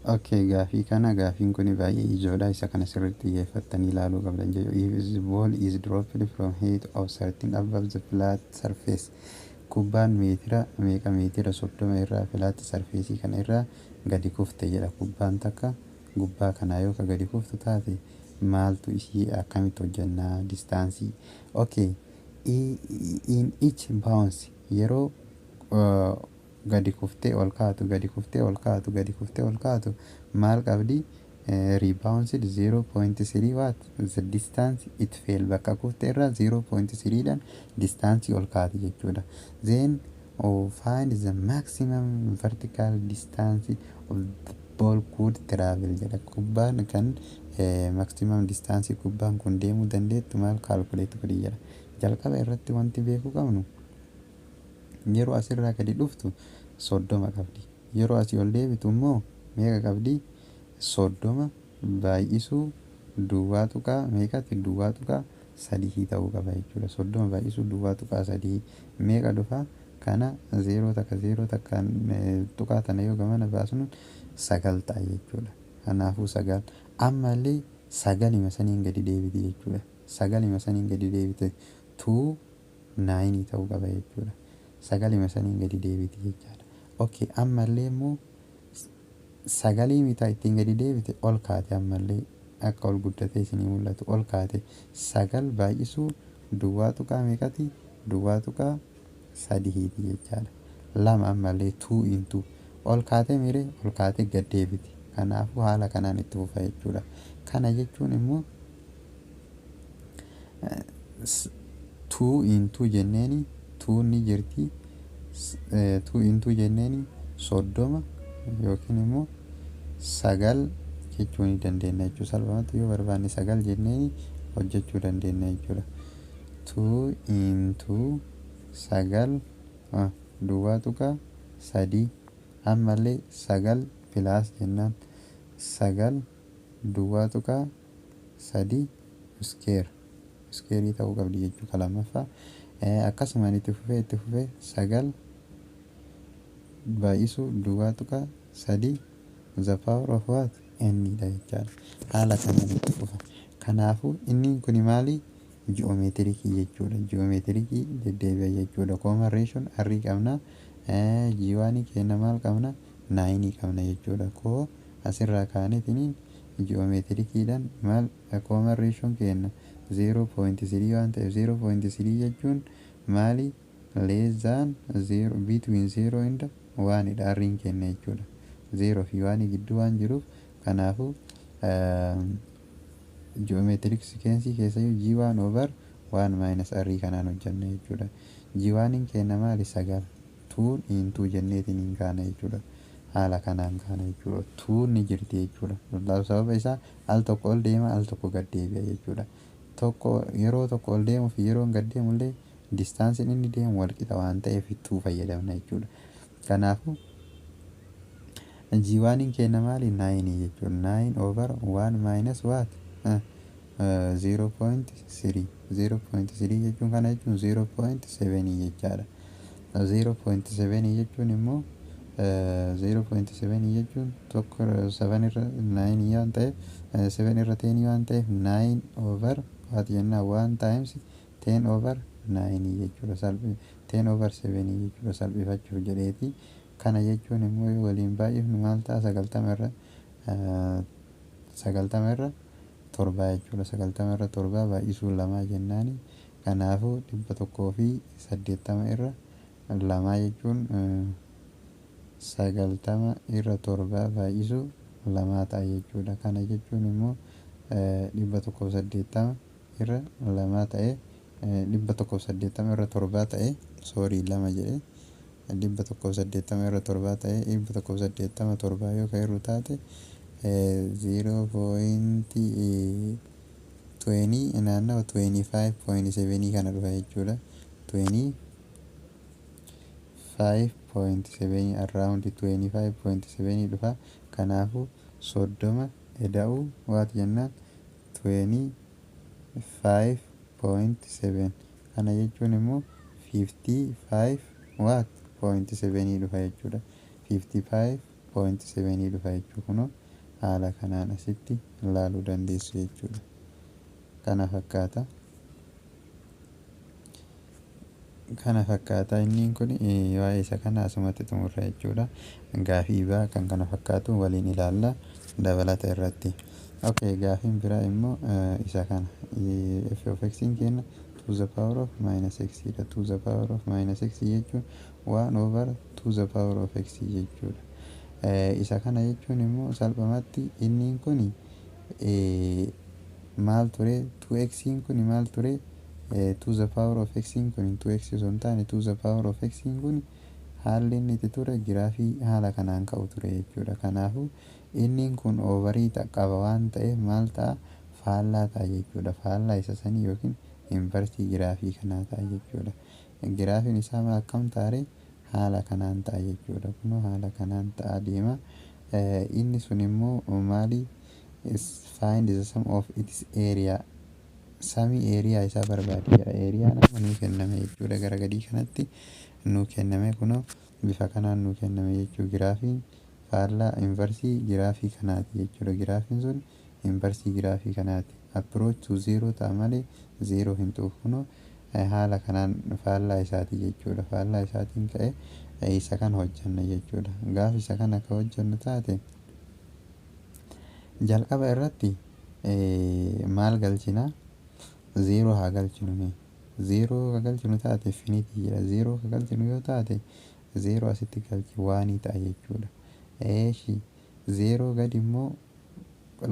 Okay, gaafii kana gaafiin kun baay'ee ijoodha. Isa kana sirriitti xiyyeeffattanii ilaaluu qabdan jedhu. If the ball is dropped from height of certain above the flat surface. Kubbaan meetira meeqa meetira 30 irraa flat surface kana irraa gadi kufte jedha. Kubbaan takka gubbaa kanaa yoo ka gadi kuftu taate maaltu ishii akkamitti hojjannaa distaansii. Okay, in each bounce yeroo gadi kuftee ol kaatu gadi kuftee ol kaatu gadi kuftee ol kaatu maal qabdi rebounded 0.3 watt the distance it fell bakka kuftee irraa 0.3 dhaan distaansii ol kaati jechuudha. Then find the maximum vertical distance of the ball could travel jedha. Kubbaan kan maximum distance kubbaan kun deemuu dandeettu maal calculate godhi jedha. Jalqaba irratti wanti beekuu qabnu yeroo asirraa gadi dhuftu 30 qabdi. Yeroo asii ol deebitu immoo meeqa qabdi? 30 baay'isuu duwwaa tuqaa meeqatti? Duwwaa tuqaa 3 ta'uu qaba jechuudha. 30 baay'isuu duwwaa tuqaa 3 meeqa dhufa? Kana 0 takka 0 takka tuqaa tana yoo gamana baasnu 9 ta'a jechuudha. Kanaafuu 9 ammallee 9 saniin gadi deebiti jechuudha. 9 saniin gadi deebite 2 9 ta'uu qaba jechuudha. 9 saniin gadi deebiti jechaadha. Okay, ammallee immoo 9 mitaa ittiin gadi deebite ol kaate ammallee akka ol guddatee isinii mul'atu ol kaate 9 baay'isuu duwwaa tuqaa meeqati? Duwwaa tuqaa 3 jechaadha. 2 ammallee 2 into ol kaatee mire ol kaatee gad deebiti. Kanaafuu haala kanaan itti fufa jechuudha. Kana jechuun immoo 2 into jenneeni 2 ni jirti 2 into jenneeni 30 yookiin immoo 9 jechuu ni dandeenya jechuudha. Salphumatti yoo barbaanne 9 jenneeni hojjechuu dandeenya jechuudha. 2 into 9 duwwaa tuqaa 3 ammallee 9 pilaas jennaan 9 duwwaa tuqaa 3 iskeerii ta'uu qabdi jechuudha. Lammaffaa akkasumaan itti fufee 9 baay'isuu duwwaa tuqaa 3 the power of what n dha jechaadha. Haala kanaan itti fufa. Kanaafuu inni kun maali? Ji'oomeetirikii jechuudha. Ji'oomeetirikii deddeebi'a jechuudha. Common ratioon arrii qabna. Jiwaanii kenna maal qabna? 9 qabna jechuudha. Koo asirraa kaanetiin ji'oomeetirikiidhaan maal common ratioon kenna 0.3 waan ta'eef 0.3 jechuun maali? Less than 0 between 0 and 1 dha arriin kenna jechuudha. 0 fi 1 gidduu waan jiruuf kanaafuu geometric sequence keessayyuu G1 over 1 minus arrii kanaan hojjanna jechuudha. G1 in kenna maali? 9 2 into jenneetiin hin kaana jechuudha. Haala kanaan kaana jechuudha. 2 ni jirti jechuudha. Sababa isaa al tokko ol deema al tokko gad deebi'a jechuudha. Tokko yeroo tokko ol deemuu fi yeroo gad deemullee distaansiin inni deemu wal qixa waan ta'eef 2 fayyadamna jechuudha. Kanaafuu G1 in kenna maali? 9 jechuudha. 9 over 1 minus what? 0.3 0.3 jechuun kana jechuun 0.7 jechaadha. 0.7 jechuun immoo 0.7 jechuun tokko 7 irra 9 waan ta'eef 7 irra 10 waan ta'eef 9 over what jenna 1 times 10 over 9 jechuudha. Salphi 10 over 7 jechuudha salphifachuuf jedheeti. Kana jechuun immoo waliin baay'ifnu maal ta'a? 90 irra 7 jechuudha. 90 irra 7 baay'isuu 2 jennaani. Kanaafuu 180 irra 2 jechuun 90 irra 7 baay'isuu 2 ta'a jechuudha. Kana jechuun immoo 180 irra 2 ta'e 180 irra 7 ta'e 2 jedhee 180 irra 7 ta'e 187 yoo ka'eerru taate 0.20 naannawa 25.7 kana dhufa jechuudha. 25.7 around 25.7 dhufa. Kanaafuu 30 eda'uu waat jennaan 25.7 kana jechuun immoo 55 waat 0.7 dhufa jechuudha. 55 0.7 dhufa jechuudha. Kunoo haala kanaan asitti ilaaluu dandeessu jechuudha. Kana fakkaata inni kun waa'ee isa kana asumatti xumurra jechuudha. Gaafii biraa kan kana fakkaatu waliin ilaalla dabalata irratti. Okay, gaafiin biraa immoo isa kana f of x kenna to the power of minus x dha. To the power of minus x jechuun 1 over to the power of x jechuudha. Isa kana jechuun immoo salphumatti inni kun maal ture 2x kun maal ture to the power of x kun 2x osoo hin taane to the power of x kun haalli inni itti ture giraafii haala kanaan ka'u ture jechuudha. Kanaafuu inni kun overii qaba waan ta'eef maal ta'a faallaa ta'a jechuudha. Faallaa isa sanii yookiin inversii giraafii kanaa ta'a jechuudha. Giraafiin isaa akkam ta'a haala kanaan ta'a jechuudha. Kunoo haala kanaan ta'a deema. Inni sun immoo maali find the sum of its area. Samii area isaa barbaade. Area nama nuu kenname jechuudha. Gara gadii kanatti nuu kenname kunoo bifa kanaan nuu kenname jechuudha. Giraafiin faallaa inversii giraafii kanaati jechuudha. Giraafiin sun inversii giraafii kanaati. Approach to zero ta'a malee zero hin ta'u. Kunoo haala kanaan faallaa isaati jechuudha. Faallaa isaatiin ka'e isa kana hojjanna jechuudha. Gaafa isa kana akka hojjannu taate jalqaba irratti maal galchina? Zero haa galchinu. Zero haa galchinu taate finiti jira. Zero haa galchinu yoo taate zero asitti galchi waanii ta'a jechuudha. Zero gadi immoo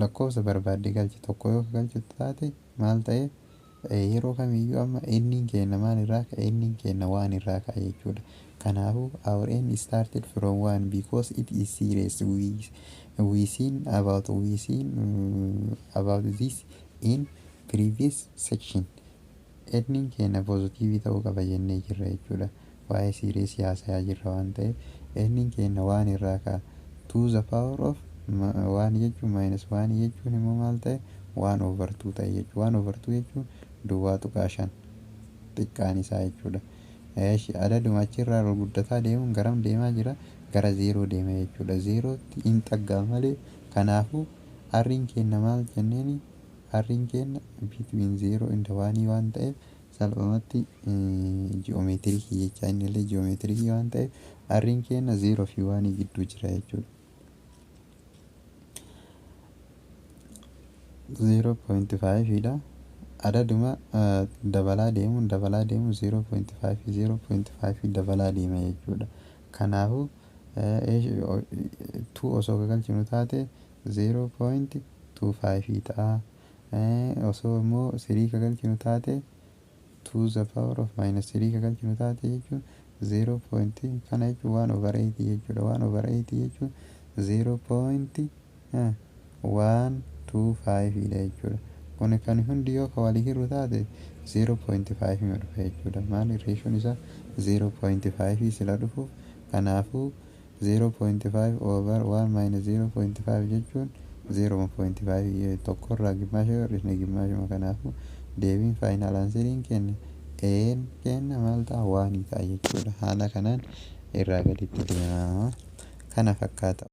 lakkoofsa barbaadde galchi tokko yoo galchitu taate maal ta'e yeroo kamiyyuu amma inni kenna maal irraa ka'a inni kenna waan irraa ka'a jechuudha. Kanaafuu our n started from 1 because it is serious. We seen about this in previous section. Inni kenna positive ta'uu qaba jennee jirra jechuudha. Waa'ee serious yaasaa jirra waan ta'eef inni kenna waan irraa ka'a. To the power of 1 jechuun minus 1 jechuun immoo maal ta'e 1 over 2 ta'e jechuudha. 1 over 2 jechuun duwwaa tuqaa 5 xiqqaan isaa jechuudha. Adaduma achirraa ol guddataa deemuun garam deemaa jira? Gara 0 deema jechuudha. 0tti hin xaggaa malee. Kanaafuu arriin kenna maal jenneeni? Arriin kenna between 0 and 1 waan ta'eef salphumatti geometirikii jecha inni illee geometirikii waan ta'eef arriin kenna 0 fi 1 gidduu jira jechuudha. 0.5 dha. Adaduma dabalaa deemuun 0.5 dabalaa deema jechuudha. Kanaafuu 2 osoo galchinu taate 0.25 ta'a. Osoo immoo 3 galchinu taate to the power of minus 3 galchinu taate jechuun 0. Kana jechuun 1 over 8 jechuudha. 1 over 8 jechuun 0.125 dha jechuudha. Kun kan hundi yoo walii hirru taate 0.5 ma dhufa jechuudha. Maali reeshoon isaa 0.5 sila dhufuuf kanaafuu 0.5 over 1 minus 0.5 jechuun 0.5 tokkorraa gimmaasha yoo hir'isne gimmaashuma. Kanaafuu deebiin faayinaal aanseriin kenna maal ta'a? Waanii ta'a jechuudha. Haala kanaan irraa gaditti deema kana fakkaata.